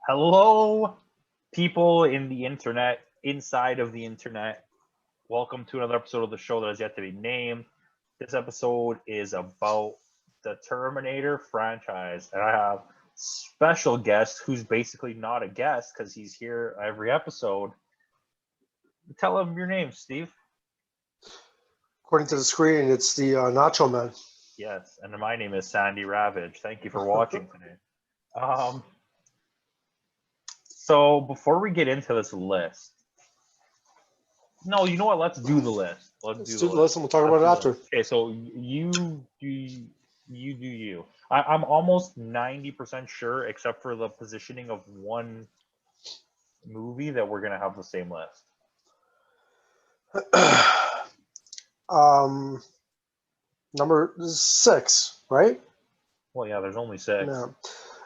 Hello, people in the internet, inside of the internet. Welcome to another episode of the show that has yet to be named. This episode is about the Terminator franchise, and I have special guest who's basically not a guest because he's here every episode. Tell him your name, Steve. According to the screen, it's the Nacho Man. Yes, and my name is Sandy Ravage. Thank you for watching today. So before we get into this list, no, you know what? Let's do the list. Let's do the list, and we'll talk about it after. Okay, so you do you. I'm almost 90% sure, except for the positioning of one movie, that we're gonna have the same list. Number 6, right? Well, yeah, there's only 6. Yeah.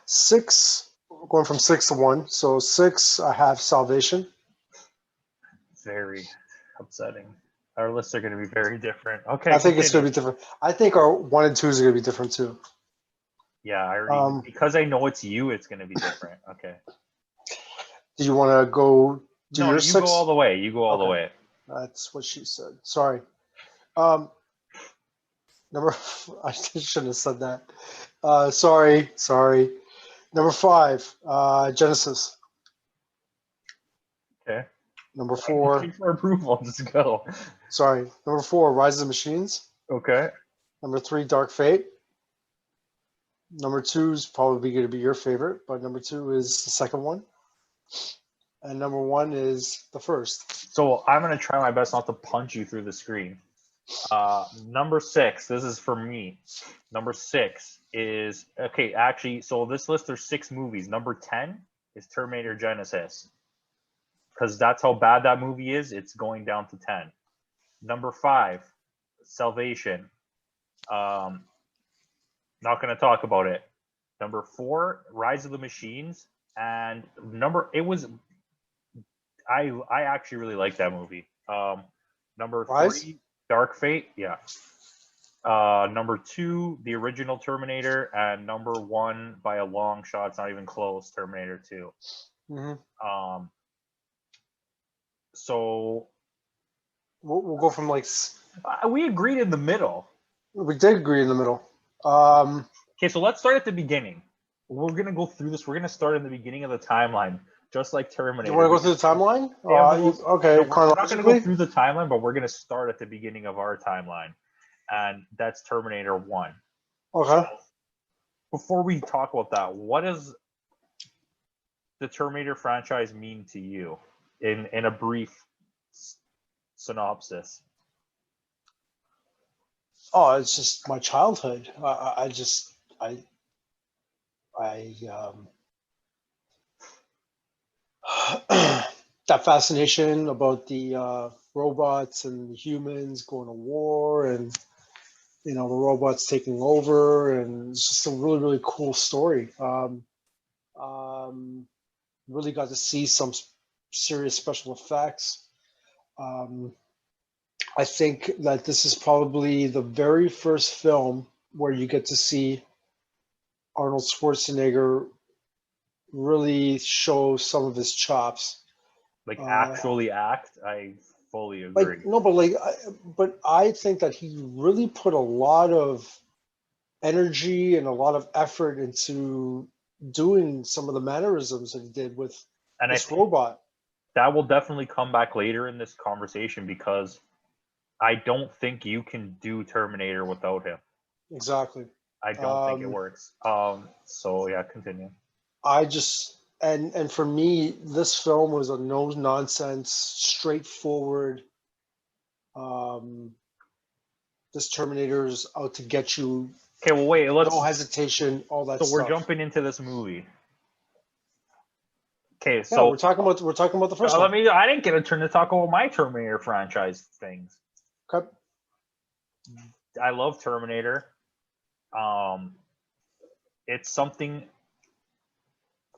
6, going from 6 to 1. So 6, I have Salvation. Very upsetting. Our lists are going to be very different. Okay, I think it's going to be different. I think our 1 and 2 is going to be different too. Yeah, I already, because I know it's you, it's going to be different. Okay. Do you want to go do No, your you 6? go all the way. You go all the Okay. way. That's what she said. Sorry. I shouldn't have said that. Sorry. Number 5, Genesis. Okay. Number 4. Looking for approval. Just go. Sorry. Number 4, Rise of the Machines. Okay. Number 3, Dark Fate. Number 2 is probably going to be your favorite, but number 2 is the second one. And number 1 is the first. So I'm going to try my best not to punch you through the screen. Number 6, this is for me. Number 6 is, okay, actually, so this list, there's 6 movies. Number 10 is Terminator Genesis. Because that's how bad that movie is, it's going down to 10. Number 5, Salvation. Not going to talk about it. Number 4, Rise of the Machines. And I actually really like that movie. Number 3, Rise? Dark Fate. Yeah. Number 2, the original Terminator. And number 1, by a long shot, it's not even close, Terminator 2. Mm-hmm. So We'll go from we agreed in the middle. We did agree in the middle. Okay, so let's start at the beginning. We're gonna go through this. We're gonna start in the beginning of the timeline, just like Terminator. You want to go through the timeline? Okay, we're not gonna chronologically. go through the timeline, but we're gonna start at the beginning of our timeline, and that's Terminator 1. Okay. So before we talk about that, what does the Terminator franchise mean to you in a brief synopsis? Oh, it's just my childhood. That fascination about the robots and the humans going to war, and the robots taking over, and it's just a really, really cool story. Really got to see some serious special effects. I think that this is probably the very first film where you get to see Arnold Schwarzenegger really show some of his chops. Like actually act? I fully agree. But I think that he really put a lot of energy and a lot of effort into doing some of the mannerisms that he did with this robot. That will definitely come back later in this conversation, because I don't think you can do Terminator without him. Exactly. I don't think it works. So yeah, continue. And for me, this film was a no nonsense, straightforward. This Terminator's out to get you. Okay, well wait, no hesitation, all that stuff. So we're jumping into this movie. Okay, so yeah, we're talking about the first one. I didn't get a turn to talk about my Terminator franchise things. Okay. I love Terminator. It's something.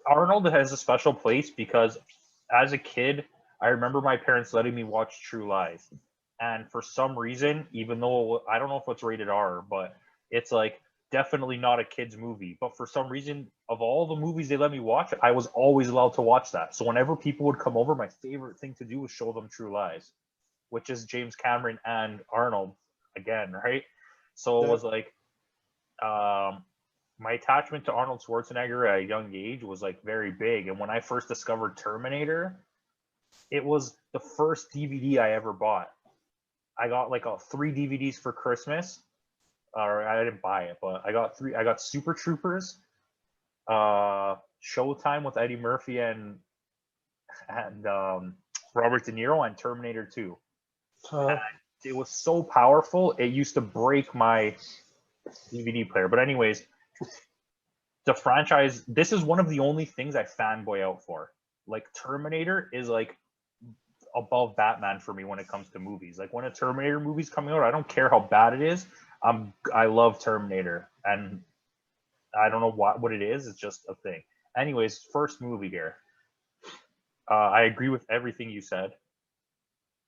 Arnold has a special place because as a kid, I remember my parents letting me watch True Lies. And for some reason, even though I don't know if it's rated R, but it's like definitely not a kid's movie. But for some reason, of all the movies they let me watch, I was always allowed to watch that. So whenever people would come over, my favorite thing to do was show them True Lies, which is James Cameron and Arnold again, right? So it was like, my attachment to Arnold Schwarzenegger at a young age was like very big. And when I first discovered Terminator, it was the first DVD I ever bought. I got like 3 DVDs for Christmas, or I didn't buy it, but I got 3. I got Super Troopers, Showtime with Eddie Murphy and Robert De Niro, and Terminator 2. And it was so powerful, it used to break my DVD player. But anyways, the franchise, this is one of the only things I fanboy out for. Like Terminator is like above Batman for me when it comes to movies. Like when a Terminator movie's coming out, I don't care how bad it is. I love Terminator, and I don't know what it is. It's just a thing. Anyways, first movie here. I agree with everything you said.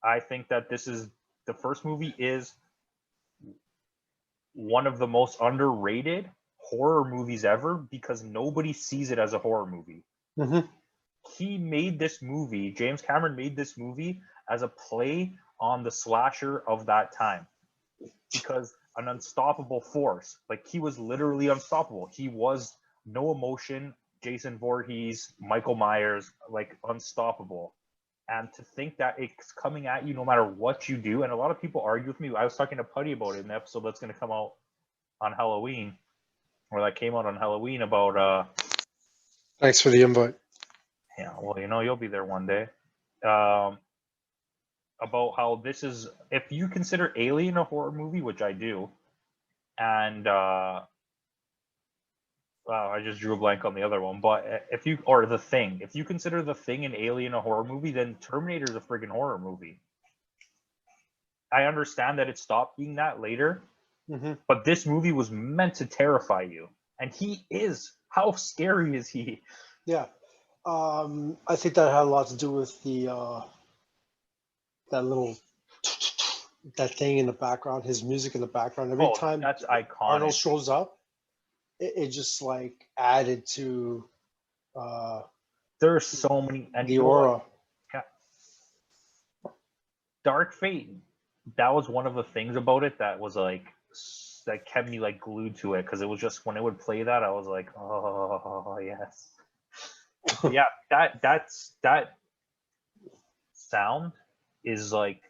I think that the first movie is one of the most underrated horror movies ever because nobody sees it as a horror movie. Mm-hmm. He made this movie, James Cameron made this movie as a play on the slasher of that time, because an unstoppable force, like he was literally unstoppable. He was no emotion, Jason Voorhees, Michael Myers, like unstoppable. And to think that it's coming at you no matter what you do, and a lot of people argue with me. I was talking to Putty about it in the episode that's going to come out on Halloween, or that came out on Halloween about Thanks for the invite. Yeah, well, you'll be there one day. About how this is, if you consider Alien a horror movie, which I do, and wow, I just drew a blank on the other one, but or The Thing, if you consider The Thing and Alien a horror movie, then Terminator is a friggin' horror movie. I understand that it stopped being that later, but this movie was meant to terrify you, and he is. How scary is he? Yeah. I think that had a lot to do with the that thing in the background, his music in the background. Every time that's iconic. Arnold shows up, it just like added to there's so many, and the aura. Yeah. Dark Fate, that was one of the things about it that was like, that kept me like glued to it, because it was just, when it would play that, I was like, oh yes. Yeah, that sound is like,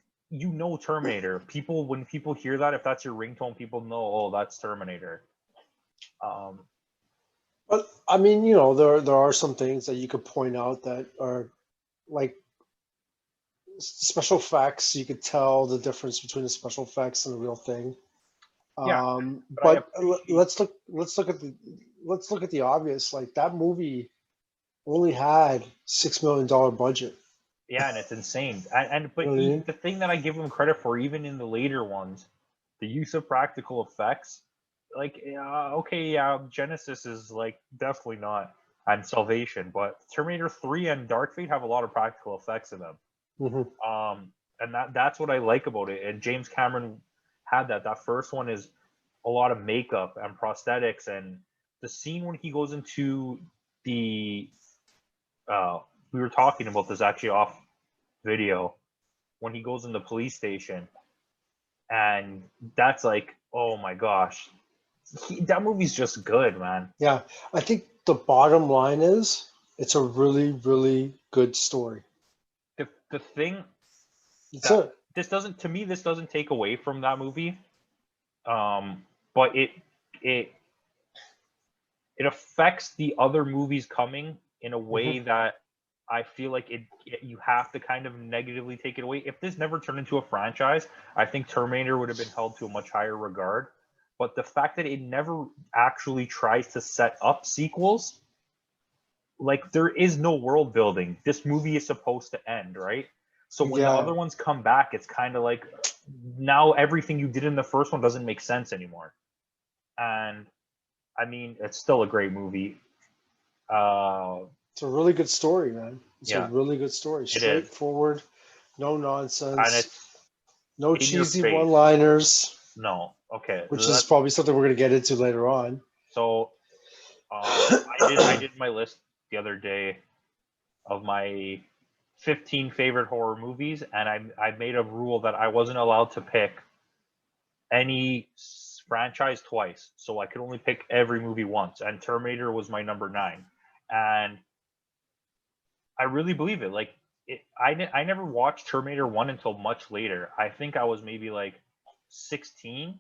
Terminator. When people hear that, if that's your ringtone, people know, oh, that's Terminator. But I mean, there are some things that you could point out that are like special effects. You could tell the difference between the special effects and the real thing. Yeah, but let's look at the obvious. Like that movie only had $6 million budget. Yeah, and it's insane. The thing that I give him credit for, even in the later ones, the use of practical effects, like, Genesis is like definitely not, and Salvation, but Terminator 3 and Dark Fate have a lot of practical effects in them. And that's what I like about it. And James Cameron had that. That first one is a lot of makeup and prosthetics, and the scene when he goes into the we were talking about this actually off video, when he goes in the police station, and that's like, oh my gosh, that movie's just good, man. Yeah, I think the bottom line is it's a really, really good story. The thing, this doesn't take away from that movie, but it affects the other movies coming in a way that I feel like you have to kind of negatively take it away. If this never turned into a franchise, I think Terminator would have been held to a much higher regard. But the fact that it never actually tries to set up sequels, like, there is no world building. This movie is supposed to end, right? So when the other ones come back, it's kind of like, now everything you did in the first one doesn't make sense anymore. And I mean, it's still a great movie. It's a really good story, man. It's a really good story. Straightforward, no nonsense, and no cheesy one-liners. No, okay. Which is probably something we're going to get into later on. So I did my list the other day of my 15 favorite horror movies, and I made a rule that I wasn't allowed to pick any franchise twice, so I could only pick every movie once. And Terminator was my number 9, and I really believe it. Like, I never watched Terminator 1 until much later. I think I was maybe like 16,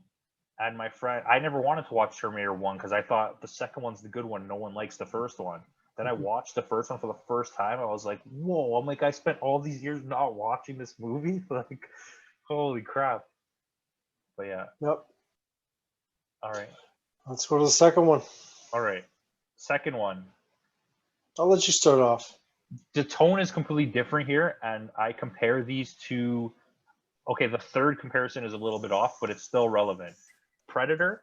and my friend, I never wanted to watch Terminator 1 because I thought the second one's the good one. No one likes the first one. Then I watched the first one for the first time. I was like, whoa, I'm like, I spent all these years not watching this movie. Like, holy crap. But yeah. Yep. All right. Let's go to the second one. All right. Second one. I'll let you start off. The tone is completely different here, and I compare these to. Okay, the third comparison is a little bit off, but it's still relevant. Predator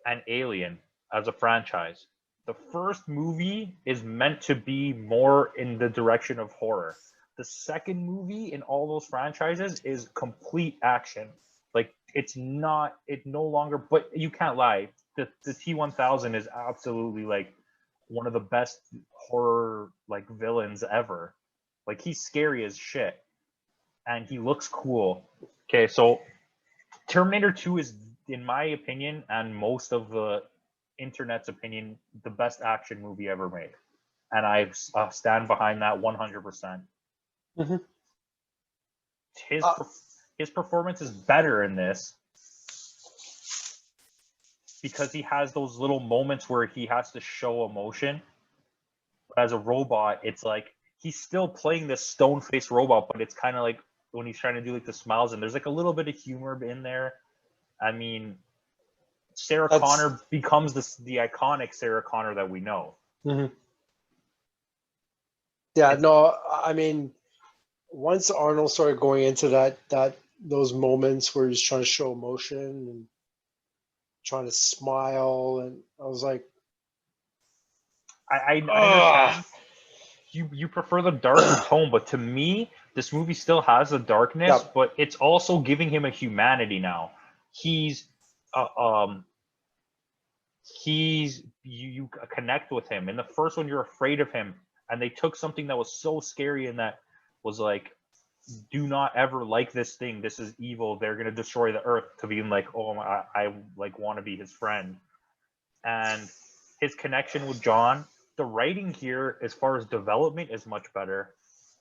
and Alien as a franchise. The first movie is meant to be more in the direction of horror. The second movie in all those franchises is complete action. Like, it no longer, but you can't lie. The T-1000 is absolutely like one of the best horror like villains ever. Like, he's scary as shit, and he looks cool. Okay, so Terminator 2 is, in my opinion, and most of the internet's opinion, the best action movie ever made, and I stand behind that 100%. Mm-hmm. His performance is better in this because he has those little moments where he has to show emotion. But as a robot, it's like he's still playing this stone-faced robot, but it's kind of like when he's trying to do like the smiles, and there's like a little bit of humor in there. I mean, Sarah Connor becomes the iconic Sarah Connor that we know. Mm-hmm. Yeah, no, I mean, once Arnold started going into those moments where he's trying to show emotion and trying to smile, and I was like, I understand you prefer the darker tone, but to me, this movie still has the darkness, but it's also giving him a humanity now. You connect with him. In the first one, you're afraid of him, and they took something that was so scary and that was like, do not ever like this thing. This is evil. They're gonna destroy the earth. To being like, oh, I like want to be his friend, and his connection with John. The writing here, as far as development, is much better.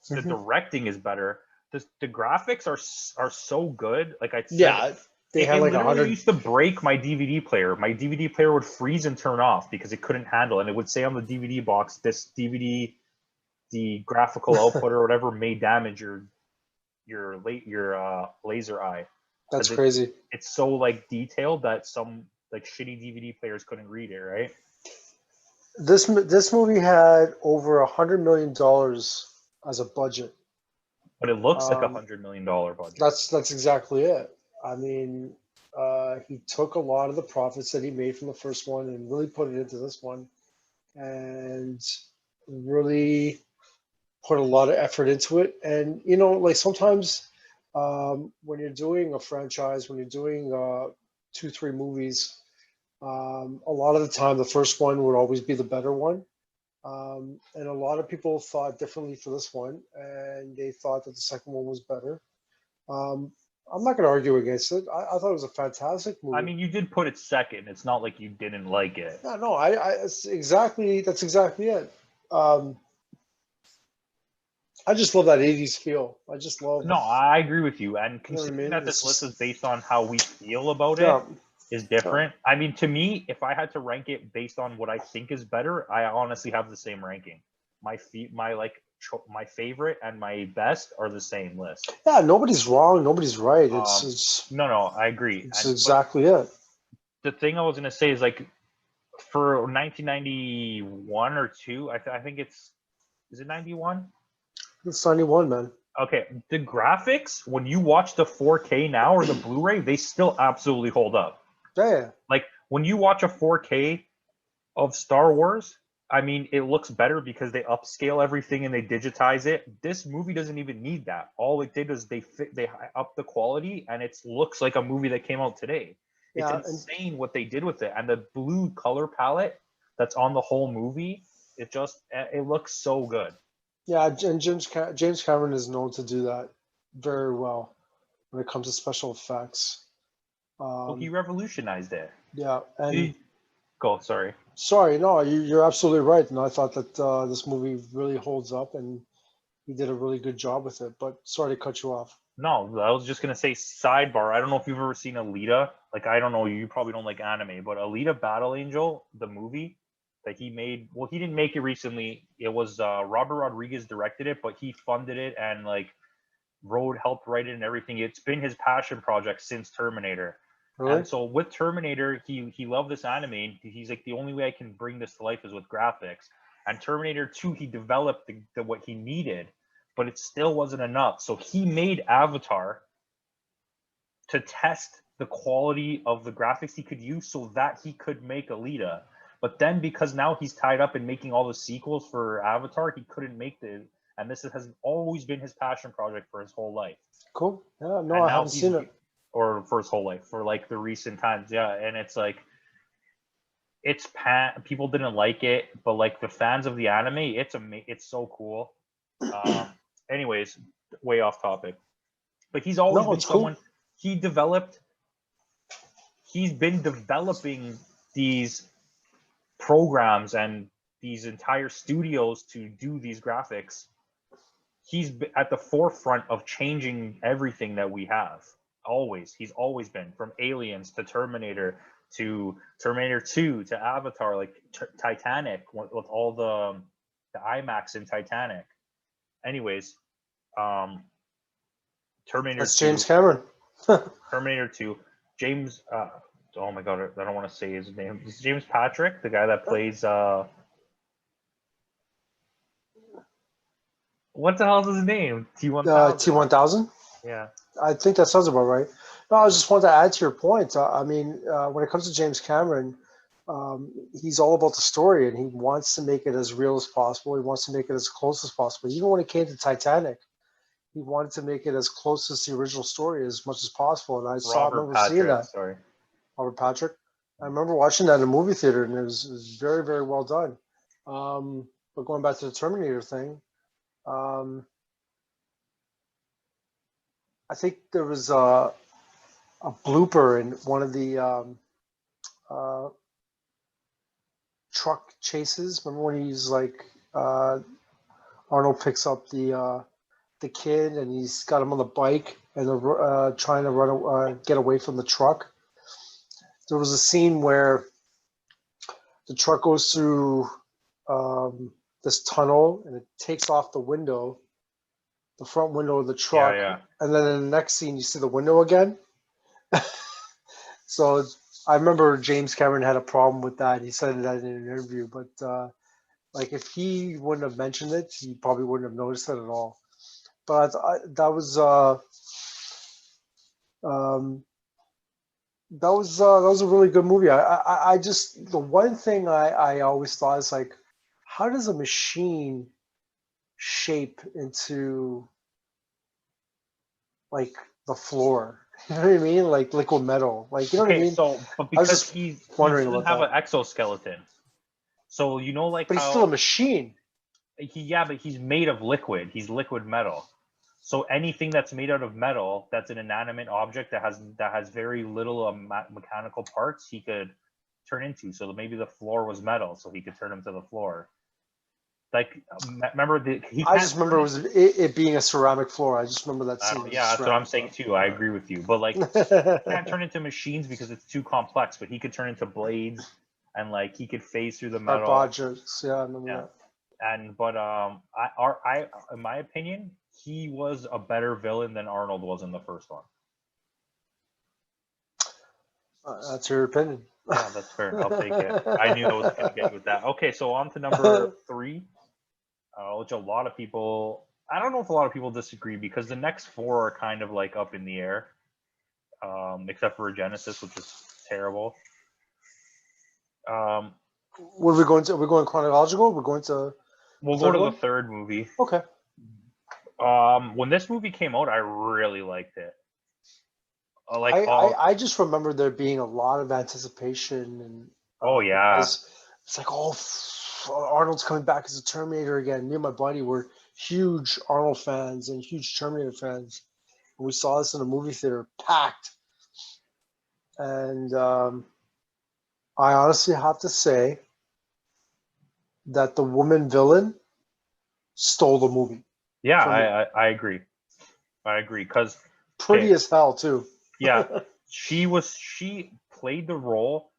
The directing is better. The graphics are so good. Like I said, they had like 100. Used to break my DVD player. My DVD player would freeze and turn off because it couldn't handle, and it would say on the DVD box, "This DVD, the graphical output or whatever, may damage your laser eye." That's crazy. It's so like detailed that some like shitty DVD players couldn't read it, right? This movie had over $100 million as a budget, but it looks like $100 million budget. That's exactly it. I mean, he took a lot of the profits that he made from the first one and really put it into this one, and really put a lot of effort into it. And you know, like sometimes when you're doing a franchise, when you're doing 2-3 movies. A lot of the time, the first one would always be the better one. And a lot of people thought differently for this one, and they thought that the second one was better. I'm not going to argue against it. I thought it was a fantastic movie. I mean, you did put it second. It's not like you didn't like it. No, that's exactly it. I just love that 80s feel. I just love. No, I agree with you. And considering that this list is based on how we feel about it. Is different. I mean, to me, if I had to rank it based on what I think is better, I honestly have the same ranking. My favorite and my best are the same list. Yeah, nobody's wrong, nobody's right. It's no, I agree. It's exactly it. The thing I was gonna say is like for 1991 or 2, I think is it 91? It's 91, man. Okay, the graphics when you watch the 4K now or the Blu-ray, they still absolutely hold up. Yeah. Like when you watch a 4K of Star Wars, I mean, it looks better because they upscale everything and they digitize it. This movie doesn't even need that. All it did was they up the quality, and it looks like a movie that came out today. It's insane what they did with it, and the blue color palette that's on the whole movie, it looks so good. Yeah, and James Cameron is known to do that very well when it comes to special effects. Well, he revolutionized it. Yeah, and sorry. Sorry, no, you're absolutely right. And I thought that this movie really holds up, and he did a really good job with it. But sorry to cut you off. No, I was just gonna say sidebar. I don't know if you've ever seen Alita. Like, I don't know, you probably don't like anime, but Alita Battle Angel, the movie that he made. Well, he didn't make it recently. It was Robert Rodriguez directed it, but he funded it and like helped write it and everything. It's been his passion project since Terminator. Really? And so with Terminator, he loved this anime. He's like, the only way I can bring this to life is with graphics. And Terminator 2, he developed what he needed, but it still wasn't enough. So he made Avatar to test the quality of the graphics he could use so that he could make Alita. But then because now he's tied up in making all the sequels for Avatar, he couldn't make and this has always been his passion project for his whole life. Cool. Yeah, no, I haven't seen it. Or for his whole life, for like the recent times. Yeah, and it's like, people didn't like it, but like the fans of the anime, it's so cool. Anyways, way off topic. But he's always been someone, cool. He's been developing these programs and these entire studios to do these graphics. He's at the forefront of changing everything that we have. He's always been, from Aliens to Terminator to Terminator 2 to Avatar, like Titanic with all the IMAX in Titanic. Anyways, Terminator. That's James Cameron. Terminator 2. James. Oh my God, I don't want to say his name. It's James Patrick, the guy that plays. What the hell is his name? T-1000. T-1000. Yeah. I think that sounds about right. No, I just wanted to add to your point. I mean, when it comes to James Cameron, he's all about the story, and he wants to make it as real as possible. He wants to make it as close as possible. Even when it came to Titanic, he wanted to make it as close as the original story as much as possible. And I remember seeing that. Sorry. Robert Patrick. I remember watching that in a movie theater, and it was very, very well done. But going back to the Terminator thing, I think there was a blooper in one of the truck chases. Remember when he's like Arnold picks up the kid and he's got him on the bike and they're trying to get away from the truck. There was a scene where the truck goes through this tunnel and it takes off the window, the front window of the truck. Yeah. And then in the next scene, you see the window again. So I remember James Cameron had a problem with that. He said that in an interview, but like if he wouldn't have mentioned it, he probably wouldn't have noticed it at all. But that was a really good movie. I just, the one thing I always thought is like, how does a machine shape into like the floor? You know what I mean? Like liquid metal. Like, you know what I mean? So, but because he doesn't have an exoskeleton. So, you know, like, but he's still a machine. But he's made of liquid. He's liquid metal. So anything that's made out of metal, that's an inanimate object that has very little mechanical parts, he could turn into. So maybe the floor was metal, so he could turn him to the floor. Like, remember I just remember it being a ceramic floor. I just remember that scene. Yeah, that's what I'm saying too. I agree with you. But like, he can't turn into machines because it's too complex. But he could turn into blades, and like he could phase through the metal. Objects. Yeah, I remember that. And but in my opinion, he was a better villain than Arnold was in the first one. That's your opinion. Yeah, that's fair. I'll take it. I knew I was going to get with that. Okay, so on to number 3, which a lot of people, I don't know if a lot of people disagree because the next 4 are kind of like up in the air, except for Genesis, which is terrible. What are we going to? Are we going chronological? We're going to. We'll go to the third movie. Okay. When this movie came out, I really liked it. I just remember there being a lot of anticipation and. Oh yeah. it's like, oh, Arnold's coming back as a Terminator again. Me and my buddy were huge Arnold fans and huge Terminator fans. And we saw this in a movie theater, packed. And I honestly have to say that the woman villain stole the movie. Yeah, I agree. I agree because pretty as hell too. Yeah, she played the role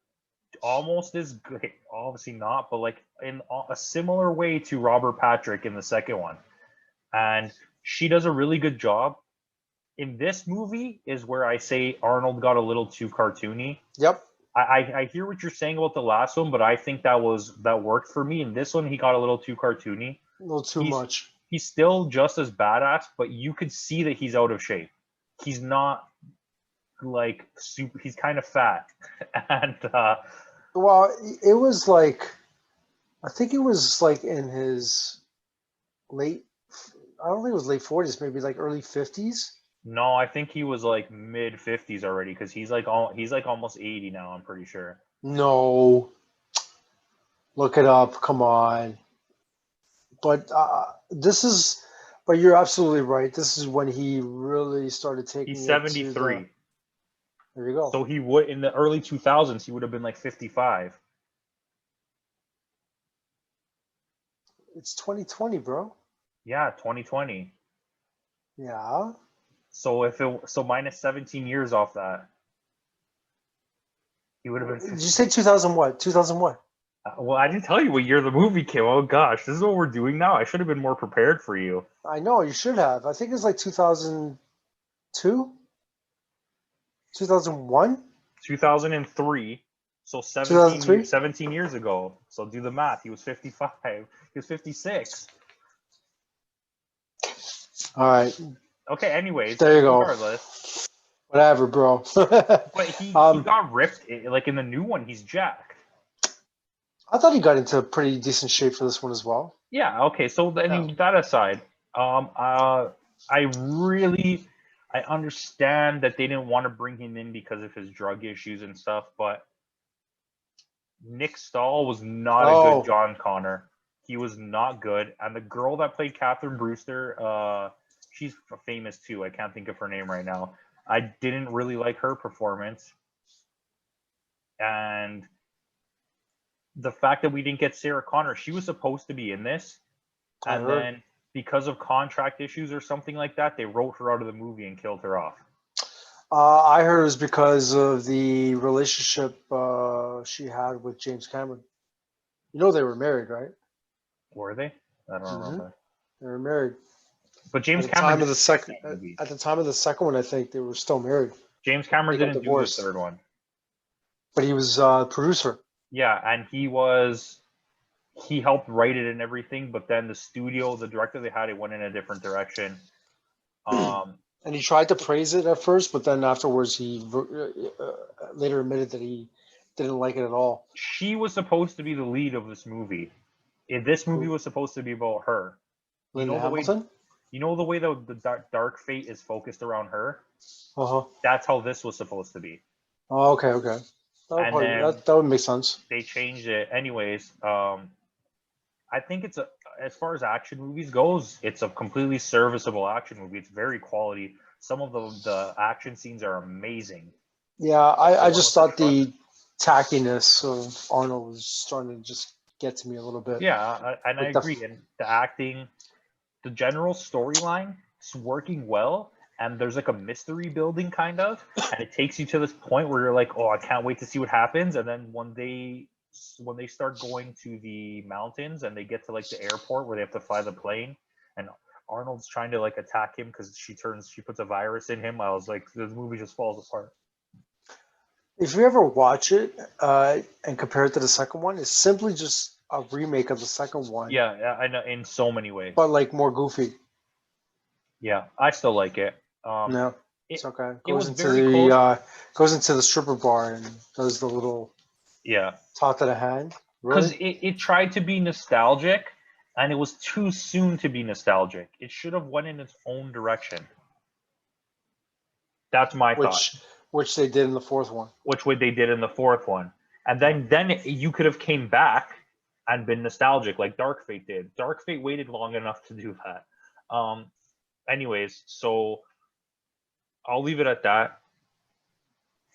almost as good, obviously not, but like in a similar way to Robert Patrick in the second one, and she does a really good job. In this movie is where I say Arnold got a little too cartoony. Yep. I hear what you're saying about the last one, but I think that worked for me. In this one, he got a little too cartoony. A little too much. He's still just as badass, but you could see that he's out of shape. He's not like super. He's kind of fat, and well, it was like, I think it was like in his late. I don't think it was late 40s, maybe like early 50s. No, I think he was like mid 50s already because he's like almost 80 now. I'm pretty sure. No, look it up. Come on. But but you're absolutely right. This is when he really started taking. He's 73. There you go. So he would, in the early 2000s, he would have been like 55. It's 2020, bro. Yeah, 2020. Yeah. So minus 17 years off that, he would have been. 50. Did you say 2000 what? 2000 what? Well, I didn't tell you what year the movie came. Oh gosh, this is what we're doing now. I should have been more prepared for you. I know, you should have. I think it's like 2002, 2001, 2003. So 17 years ago. So do the math. He was 55. He was 56. All right. Okay. Anyways, there you regardless, go. Whatever, bro. But he got ripped. Like in the new one, he's jacked. I thought he got into pretty decent shape for this one as well. Yeah. Okay. So I mean, that aside, I understand that they didn't want to bring him in because of his drug issues and stuff, but Nick Stahl was not a good John Connor. He was not good. And the girl that played Catherine Brewster, she's famous too. I can't think of her name right now. I didn't really like her performance. And the fact that we didn't get Sarah Connor, she was supposed to be in this. And then because of contract issues or something like that, they wrote her out of the movie and killed her off. I heard it was because of the relationship she had with James Cameron. You know they were married, right? Were they? I don't remember. They were married. But James Cameron at the time of the second one, I think they were still married. James Cameron didn't do the third one. But he was a producer. Yeah, and he helped write it and everything, but then the director they had, it went in a different direction. And he tried to praise it at first, but then afterwards he later admitted that he didn't like it at all. She was supposed to be the lead of this movie. This movie was supposed to be about her. Linda Hamilton? You know the way the Dark Fate is focused around her? Uh-huh. That's how this was supposed to be. Oh, okay. That would make sense. They changed it. Anyways, I think as far as action movies goes, it's a completely serviceable action movie. It's very quality. Some of the action scenes are amazing. Yeah, I just thought the tackiness of Arnold was starting to just get to me a little bit. Yeah, and I agree. And the acting, the general storyline is working well. And there's like a mystery building kind of, and it takes you to this point where you're like, oh, I can't wait to see what happens. And then when they start going to the mountains and they get to like the airport where they have to fly the plane, and Arnold's trying to like attack him because she puts a virus in him, I was like, the movie just falls apart. If you ever watch it and compare it to the second one, it's simply just a remake of the second one. Yeah, I know, in so many ways. But like more goofy. Yeah, I still like it. No, it's okay. Goes into the stripper bar and does the little talk to the hand. Because it tried to be nostalgic, and it was too soon to be nostalgic. It should have went in its own direction. That's my thought. Which they did in the fourth one. Which they did in the fourth one, and then you could have came back and been nostalgic like Dark Fate did. Dark Fate waited long enough to do that. Anyways, so I'll leave it at that.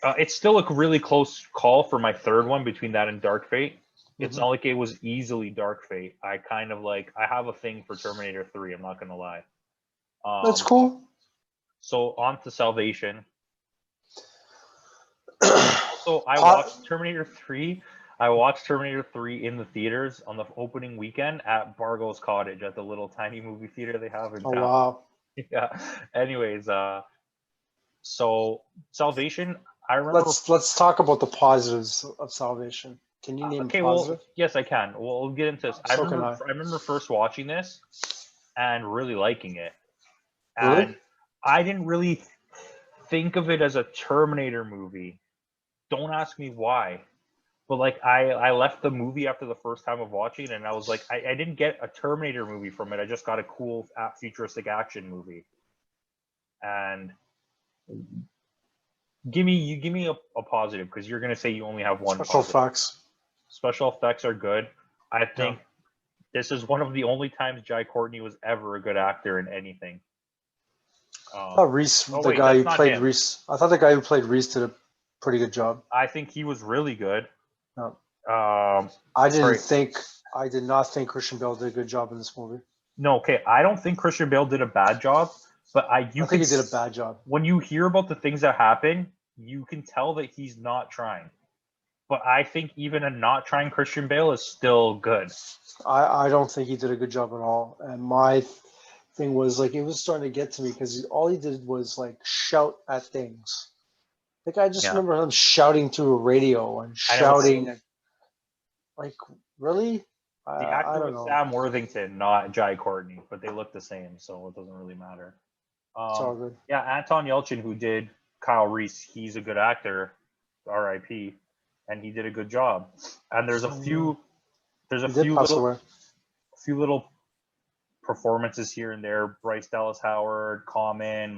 It's still a really close call for my third one between that and Dark Fate. It's not like it was easily Dark Fate. I kind of I have a thing for Terminator 3, I'm not going to lie. That's cool. So on to Salvation. So I watched Terminator 3. I watched Terminator 3 in the theaters on the opening weekend at Bargo's Cottage at the little tiny movie theater they have in town. Oh, wow. Yeah. Anyways, so Salvation, I remember. Let's talk about the positives of Salvation. Can you name positive? Well, yes, I can. We'll get into this. I remember first watching this and really liking it. Really? And I didn't really think of it as a Terminator movie. Don't ask me why. But like I left the movie after the first time of watching it, and I was like, I didn't get a Terminator movie from it. I just got a cool futuristic action movie. And give me a positive, because you're gonna say you only have one. Special effects. Special effects are good. I think this is one of the only times Jai Courtney was ever a good actor in anything. Reese, the guy who played Reese. I thought the guy who played Reese did a pretty good job. I think he was really good. No. I did not think Christian Bale did a good job in this movie. No, okay. I don't think Christian Bale did a bad job, but I think he did a bad job. When you hear about the things that happen, you can tell that he's not trying. But I think even a not trying Christian Bale is still good. I don't think he did a good job at all. And my thing was it was starting to get to me because all he did was shout at things. I just remember him shouting through a radio and shouting. Really? The actor I don't was know. Sam Worthington, not Jai Courtney, but they look the same, so it doesn't really matter. It's all good. Yeah, Anton Yelchin, who did Kyle Reese, he's a good actor, R.I.P., and he did a good job. And there's a few little performances here and there. Bryce Dallas Howard, Common,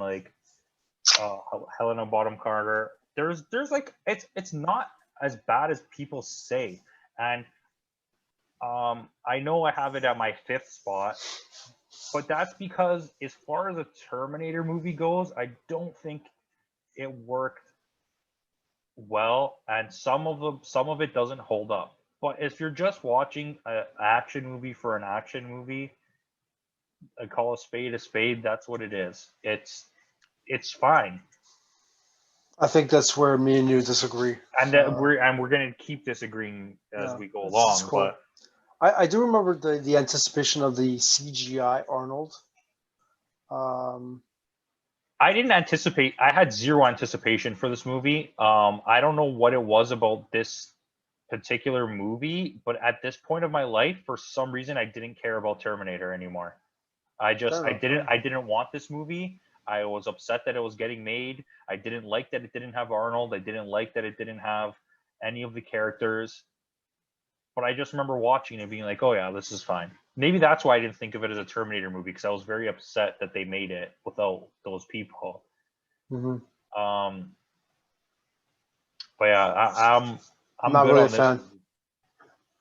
Helena Bonham Carter. There's it's not as bad as people say. And I know I have it at my 5th spot, but that's because as far as a Terminator movie goes, I don't think it worked well, and some of it doesn't hold up. But if you're just watching an action movie for an action movie, I call a spade, that's what it is. It's fine. I think that's where me and you disagree. And we're gonna keep disagreeing as we go along. Cool. But I do remember the anticipation of the CGI Arnold. I didn't anticipate. I had zero anticipation for this movie. I don't know what it was about this particular movie, but at this point of my life, for some reason, I didn't care about Terminator anymore. I didn't want this movie. I was upset that it was getting made. I didn't like that it didn't have Arnold. I didn't like that it didn't have any of the characters. But I just remember watching it and being like, oh yeah, this is fine. Maybe that's why I didn't think of it as a Terminator movie, because I was very upset that they made it without those people. Mm-hmm. But yeah, I'm not good really on a this fan. movie.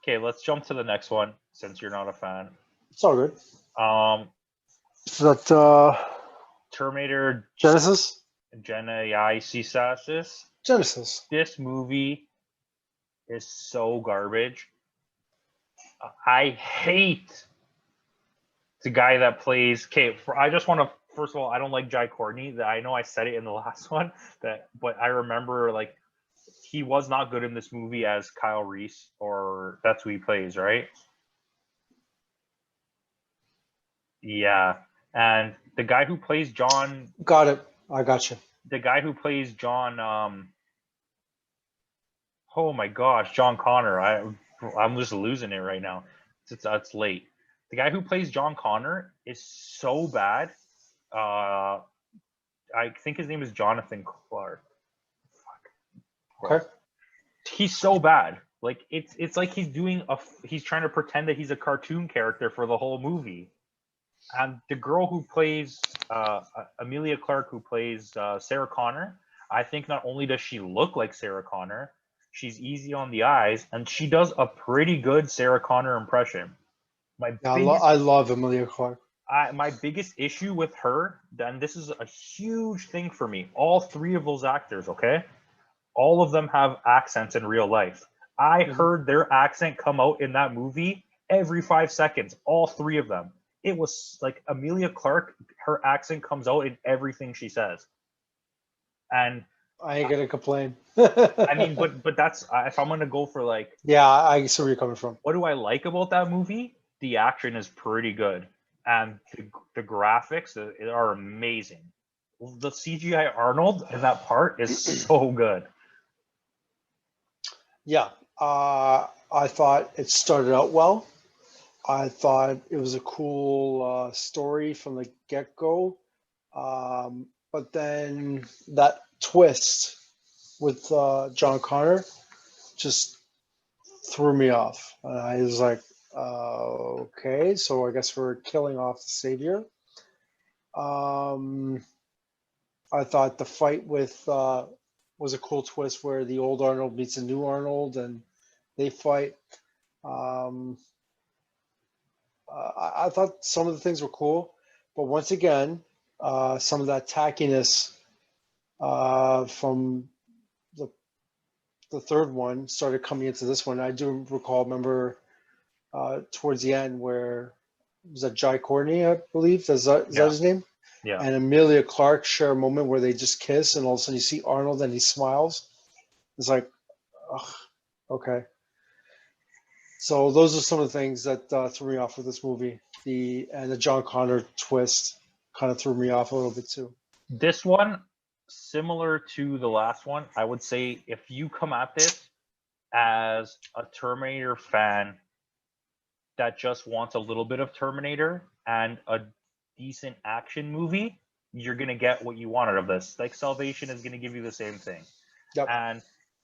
Okay, let's jump to the next one since you're not a fan. It's all good. Terminator Genesis. Genesis. This movie is so garbage. I hate the guy that plays. I just want to. First of all, I don't like Jai Courtney. I know I said it in the last one, but I remember he was not good in this movie as Kyle Reese, or that's who he plays, right? Yeah, and the guy who plays John. Got it. I got you. The guy who plays John. Oh my gosh, John Connor. I'm just losing it right now. It's late. The guy who plays John Connor is so bad. I think his name is Jonathan Clark. Fuck. Okay. He's so bad. It's like he's trying to pretend that he's a cartoon character for the whole movie. And the girl who plays Emilia Clarke, who plays Sarah Connor, I think not only does she look like Sarah Connor, She's easy on the eyes, and she does a pretty good Sarah Connor impression. My Yeah, biggest I love Emilia Clarke. my biggest issue with her, then this is a huge thing for me. All three of those actors, okay? All of them have accents in real life. I heard their accent come out in that movie every 5 seconds. All three of them. It was like Emilia Clarke, her accent comes out in everything she says. And I ain't gonna complain. I mean, but that's if I'm gonna go for like, Yeah, I see where you're coming from. what do I like about that movie? The action is pretty good, and the graphics are amazing. The CGI Arnold in that part is so good. Yeah, I thought it started out well. I thought it was a cool story from the get-go. But then that twist with John Connor just threw me off. I was like, okay, so I guess we're killing off the savior. I thought the fight with was a cool twist where the old Arnold meets the new Arnold and they fight. Um, I thought some of the things were cool, but once again, some of that tackiness from the third one started coming into this one. I do remember towards the end where was that Jai Courtney, I believe. Is that his name? Yeah. And Emilia Clarke share a moment where they just kiss, and all of a sudden you see Arnold and he smiles. It's like, ugh, okay. So those are some of the things that threw me off with this movie. The John Connor twist kind of threw me off a little bit too. This one, similar to the last one, I would say if you come at this as a Terminator fan that just wants a little bit of Terminator and a decent action movie, you're going to get what you wanted of this. Like Salvation is going to give you the same thing. Yep. And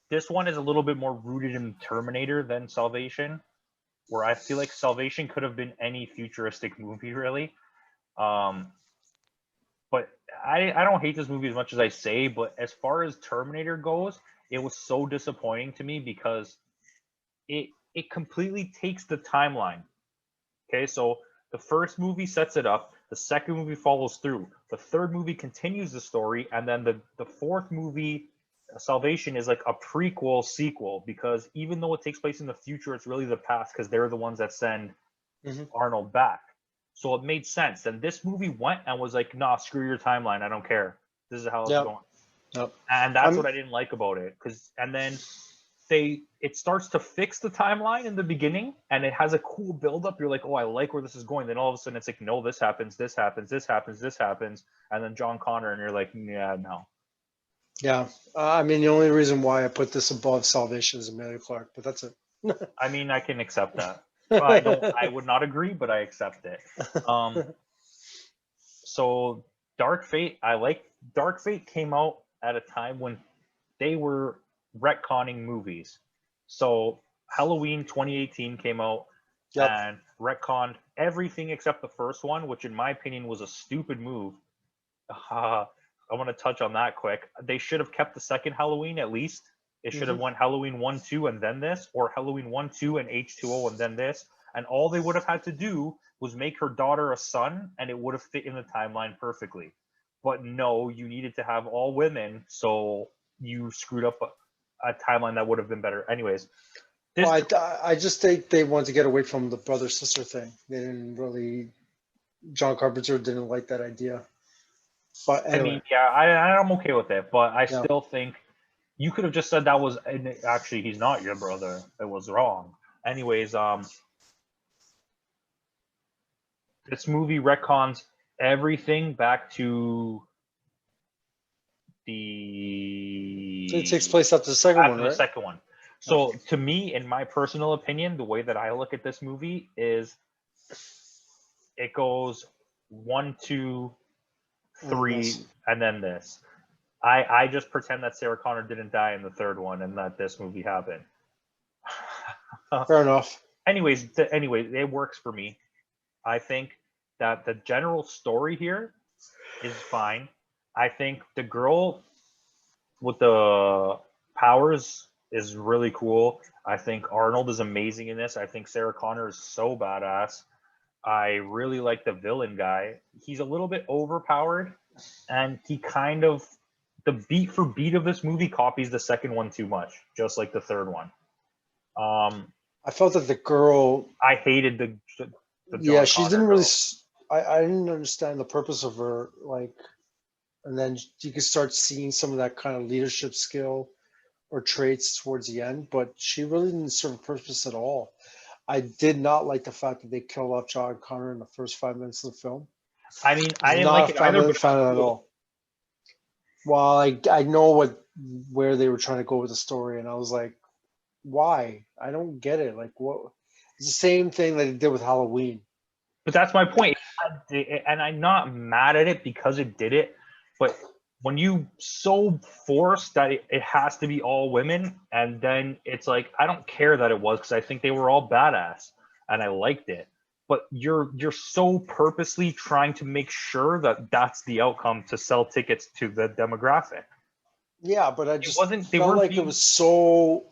this one is a little bit more rooted in Terminator than Salvation, where I feel like Salvation could have been any futuristic movie, really. But I don't hate this movie as much as I say, but as far as Terminator goes, it was so disappointing to me because it completely takes the timeline. Okay, so the first movie sets it up, the second movie follows through, the third movie continues the story, and then the fourth movie, Salvation, is like a prequel sequel because even though it takes place in the future, it's really the past because they're the ones that send Arnold back. So it made sense. Then this movie went and was like, nah, screw your timeline. I don't care. This is how it's going. Yep. And that's what I didn't like about it. And then it starts to fix the timeline in the beginning and it has a cool buildup. You're like, oh, I like where this is going. Then all of a sudden it's like, no, this happens, this happens, this happens, this happens. And then John Connor, and you're like, yeah, no. Yeah. I mean, the only reason why I put this above Salvation is Emilia Clarke, but that's it. I mean, I can accept that. I would not agree, but I accept it. So Dark Fate, Dark Fate came out at a time when they were retconning movies. So Halloween 2018 came out and retconned everything except the first one, which in my opinion was a stupid move. I want to touch on that quick. They should have kept the second Halloween at least. It should have went Halloween 1, 2, and then this, or Halloween 1, 2, and H2O, and then this. And all they would have had to do was make her daughter a son, and it would have fit in the timeline perfectly. But no, you needed to have all women, so you screwed up a timeline that would have been better. Anyways. I just think they wanted to get away from the brother-sister thing. They didn't really... John Carpenter didn't like that idea. But anyway. I mean, yeah, I'm okay with it, but I still think you could have just said that was actually he's not your brother. It was wrong. Anyways, this movie retcons everything back to it takes place after the second one, right? The second one. So to me, in my personal opinion, the way that I look at this movie is it goes 1, 2, 3, and then this. I just pretend that Sarah Connor didn't die in the third one and that this movie happened. Fair enough. Anyways, it works for me. I think that the general story here is fine. I think the girl with the powers is really cool. I think Arnold is amazing in this. I think Sarah Connor is so badass. I really like the villain guy. He's a little bit overpowered, and he kind of the beat for beat of this movie copies the second one too much, just like the third one. I felt that the girl, I hated the yeah, John she Connor didn't really. girl. I didn't understand the purpose of her. Like, and then you could start seeing some of that kind of leadership skill or traits towards the end, but she really didn't serve a purpose at all. I did not like the fact that they killed off John Connor in the first 5 minutes of the film. I mean, I I was didn't not like a it either, but it fan of was that at cool. all. Well, I know where they were trying to go with the story, and I was like, why? I don't get it. Like, what? It's the same thing that they did with Halloween. But that's my point. And I'm not mad at it because it did it, but when you so force that it has to be all women, and then it's like, I don't care that it was, because I think they were all badass and I liked it. But you're so purposely trying to make sure that that's the outcome to sell tickets to the demographic. Yeah, but I just They felt weren't like being, it was so.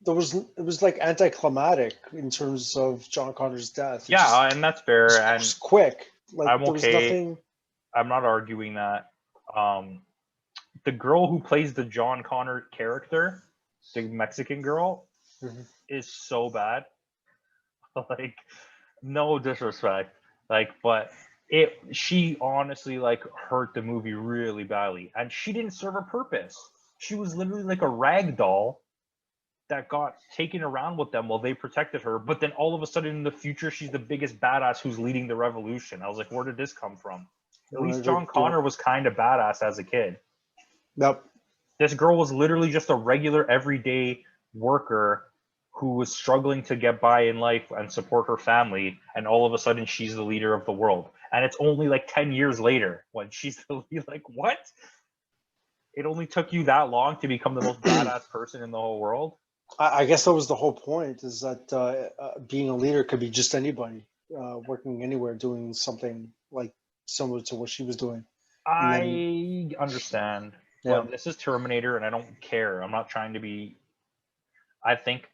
It was like anticlimactic in terms of John Connor's death. It yeah, and that's fair, and was quick. Like I'm there was okay. nothing. I'm not arguing that. The girl who plays the John Connor character, the Mexican girl, Mhm. is so bad. Like, no disrespect, like, but she honestly like hurt the movie really badly, and she didn't serve a purpose. She was literally like a rag doll that got taken around with them while they protected her, but then all of a sudden in the future she's the biggest badass who's leading the revolution. I was like, where did this come from? At least John Connor was kind of badass as a kid. Yep. This girl was literally just a regular everyday worker who was struggling to get by in life and support her family, and all of a sudden she's the leader of the world. And it's only like 10 years later when she's the leader. Like, what? It only took you that long to become the most badass person in the whole world? I guess that was the whole point. Is that being a leader could be just anybody working anywhere, doing something like similar to what she was doing. I understand, Yeah. but this is Terminator, and I don't care. I'm not trying to be. I think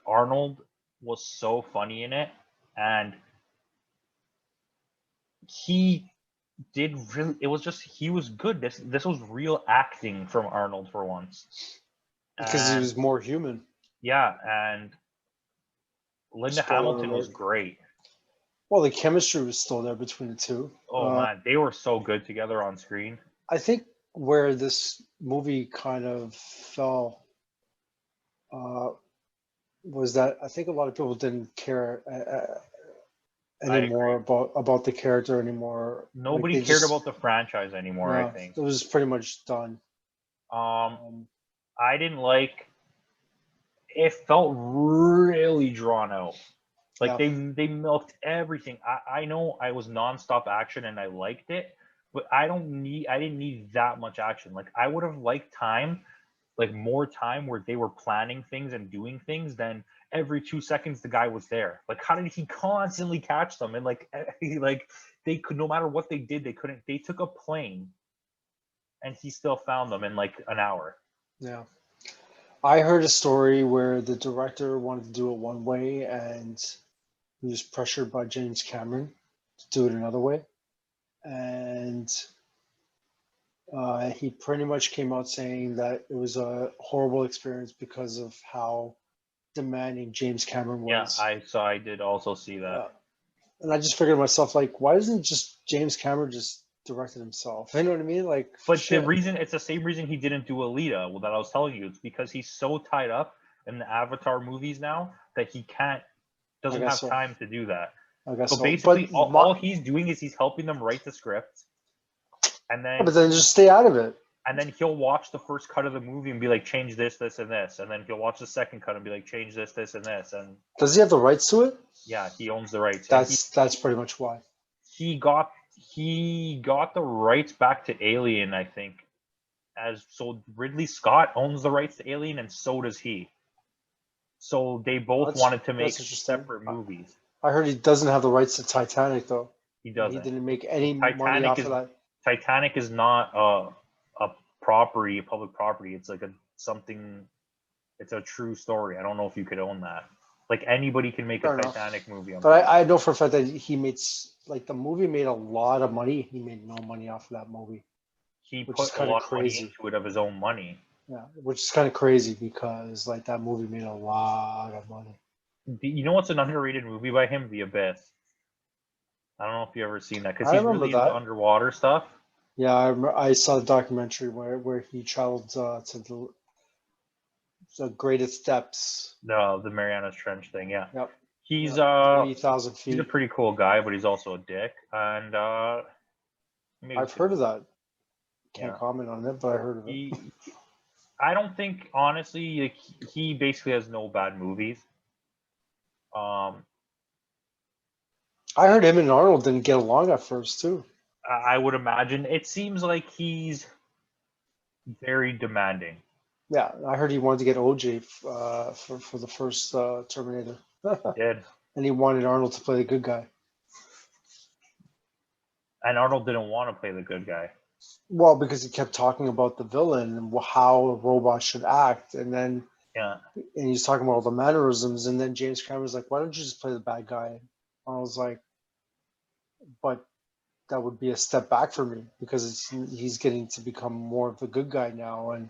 Arnold was so funny in it, and he did really. It was just he was good. This was real acting from Arnold for once, Because he and was more human. yeah, and Linda Spoiler Hamilton was alert. great. Well, the chemistry was still there between the two. Oh man, they were so good together on screen. I think where this movie kind of fell was that I think a lot of people didn't care anymore about the character anymore. Nobody they cared just, about the franchise anymore, I think. it was pretty much done. I didn't like. It felt really drawn out. Like they milked everything. I know I was nonstop action and I liked it, but I didn't need that much action. Like I would have liked time, like more time where they were planning things and doing things than every 2 seconds the guy was there. Like how did he constantly catch them? And like they could, no matter what they did, they couldn't. They took a plane and he still found them in like an hour. Yeah. I heard a story where the director wanted to do it one way and he was pressured by James Cameron to do it another way. And he pretty much came out saying that it was a horrible experience because of how demanding James Cameron was. Yeah, I did also see that. And I just figured to myself, like, why doesn't just James Cameron just direct it himself? You know what I mean? Like, but shit. it's the same reason he didn't do Alita that I was telling you. It's because he's so tied up in the Avatar movies now that he doesn't have time to do that. I guess so. Basically, all he's doing is he's helping them write the script, and then but then just stay out of it. And then he'll watch the first cut of the movie and be like, change this, this, and this. And then he'll watch the second cut and be like, change this, this, and this. And does he have the rights to it? Yeah, he owns the rights. That's pretty much why. He got the rights back to Alien, I think. So Ridley Scott owns the rights to Alien, and so does he. So they both wanted to make separate movies. I heard he doesn't have the rights to Titanic, though. He doesn't. He didn't make any money off of that. Titanic is not a property, a public property. It's like something It's a true story. I don't know if you could own that. Like anybody can make a Fair enough. Titanic movie. But I know for a fact that he made like the movie made a lot of money. He made no money off of that movie. He which put is a kinda lot of money crazy. into it of his own money. Yeah, which is kind of crazy because like that movie made a lot of money. You know what's an underrated movie by him? The Abyss. I don't know if you ever seen that because I he's remember really into that. underwater stuff. Yeah, I saw the documentary where he traveled to the greatest depths. No, the Marianas Trench thing. Yeah, Yep. he's Yep. 30,000 he's a feet. pretty cool guy, but he's also a dick. And maybe I've heard of that. Can't Yeah. comment on it, but I heard of it. I don't think honestly, like, he basically has no bad movies. I heard him and Arnold didn't get along at first too. I would imagine it seems like he's very demanding. Yeah, I heard he wanted to get OJ for the first Terminator. He did. And he wanted Arnold to play the good guy. And Arnold didn't want to play the good guy. Well, because he kept talking about the villain and how a robot should act, and then and he's talking about all the mannerisms, and then James Cameron's like, "Why don't you just play the bad guy?" And I was like, "But that would be a step back for me because he's getting to become more of the good guy now, and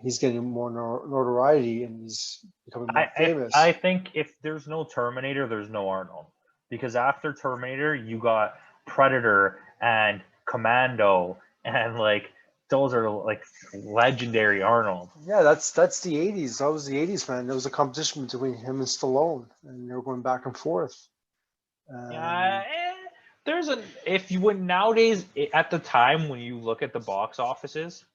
he's getting more notoriety, and he's becoming more famous." I think if there's no Terminator, there's no Arnold, because after Terminator, you got Predator and Commando. And like those are like legendary Arnold. Yeah, that's the 80s. That was the 80s, man. There was a competition between him and Stallone, and they were going back and forth. There's if you would nowadays at the time when you look at the box offices,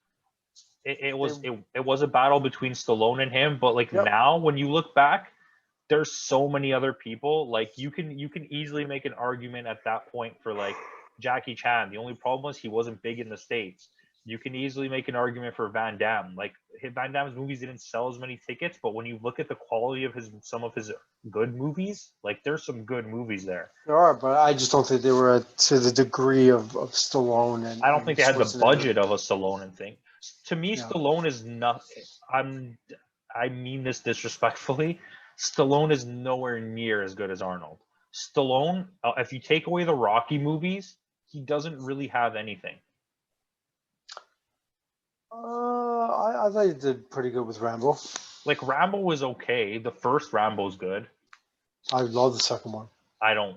it was a battle between Stallone and him. But like now, when you look back, there's so many other people. Like you can easily make an argument at that point for like Jackie Chan. The only problem was he wasn't big in the States. You can easily make an argument for Van Damme. Like Van Damme's movies didn't sell as many tickets, but when you look at the quality of some of his good movies, like there's some good movies there. There are, but I just don't think they were to the degree of Stallone. And I don't think they had the budget of a Stallone and thing. To me, Stallone is not. I mean this disrespectfully. Stallone is nowhere near as good as Arnold. Stallone, if you take away the Rocky movies, he doesn't really have anything. I thought he did pretty good with Rambo. Like Rambo was okay. The first Rambo's good. I love the second one. I don't.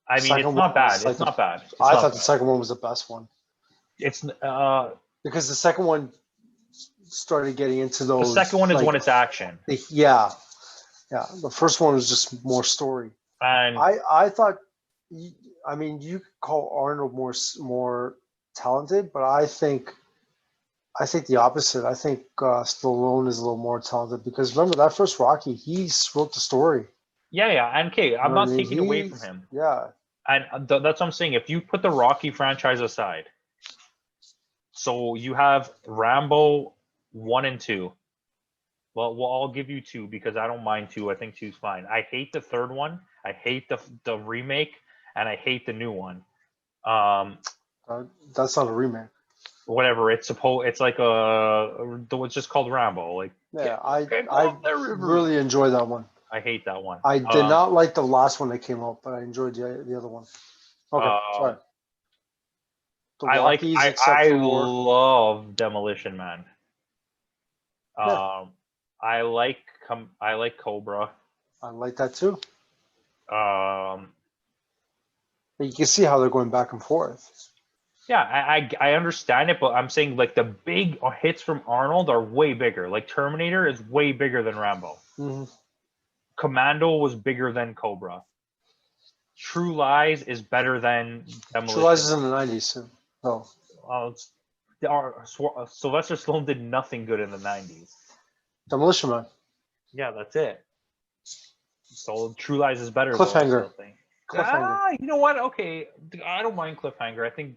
I mean, it's not bad. It's not bad. I thought the second one was the best one. It's because the second one started getting into those. The second one is when it's action. Yeah. The first one was just more story. And I thought, I mean, you could call Arnold more talented, but I think the opposite. I think Stallone is a little more talented because remember that first Rocky, he wrote the story. Yeah, and okay, I'm not taking away from him. Yeah, and that's what I'm saying. If you put the Rocky franchise aside, so you have Rambo 1 and 2. Well, I'll give you 2 because I don't mind 2. I think 2's fine. I hate the third one. I hate the remake, and I hate the new one. That's not a remake. Whatever. It's like it's just called Rambo. Like I really enjoy that one. I hate that one. I did not like the last one that came out, but I enjoyed the other one. Okay, sorry. I love Demolition Man. I like Cobra. I like that too. But you can see how they're going back and forth. Yeah, I understand it, but I'm saying like the big hits from Arnold are way bigger. Like Terminator is way bigger than Rambo. Mm-hmm. Commando was bigger than Cobra. True Lies is better than Demolition. True Lies is in the 90s too. Oh. Sylvester Stallone did nothing good in the 90s. Demolition Man. Yeah, that's it. So True Lies is better. Cliffhanger. You know what? Okay, I don't mind Cliffhanger. I think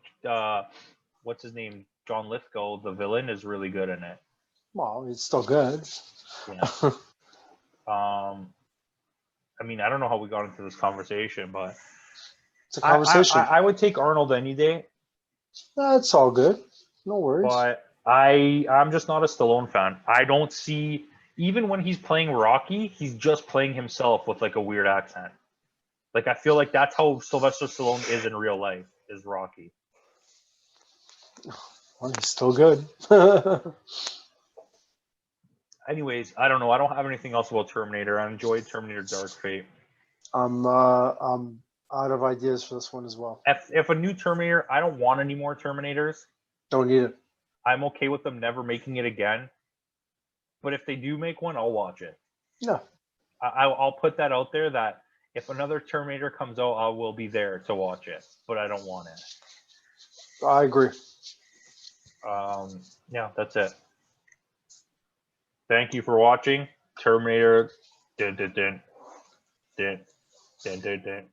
what's his name, John Lithgow, the villain, is really good in it. Well, it's still good. Yeah. I mean, I don't know how we got into this conversation, but it's a conversation. I would take Arnold any day. That's all good. No worries. But I'm just not a Stallone fan. I don't see even when he's playing Rocky, he's just playing himself with like a weird accent. Like I feel like that's how Sylvester Stallone is in real life, is Rocky. Well, he's still good. Anyways, I don't know. I don't have anything else about Terminator. I enjoyed Terminator Dark Fate. I'm out of ideas for this one as well. If a new Terminator, I don't want any more Terminators. Don't need it. I'm okay with them never making it again. But if they do make one, I'll watch it. Yeah. I'll put that out there that if another Terminator comes out, I will be there to watch it. But I don't want it. I agree. Yeah, that's it. Thank you for watching Terminator. Dun, dun, dun. Dun, dun, dun, dun.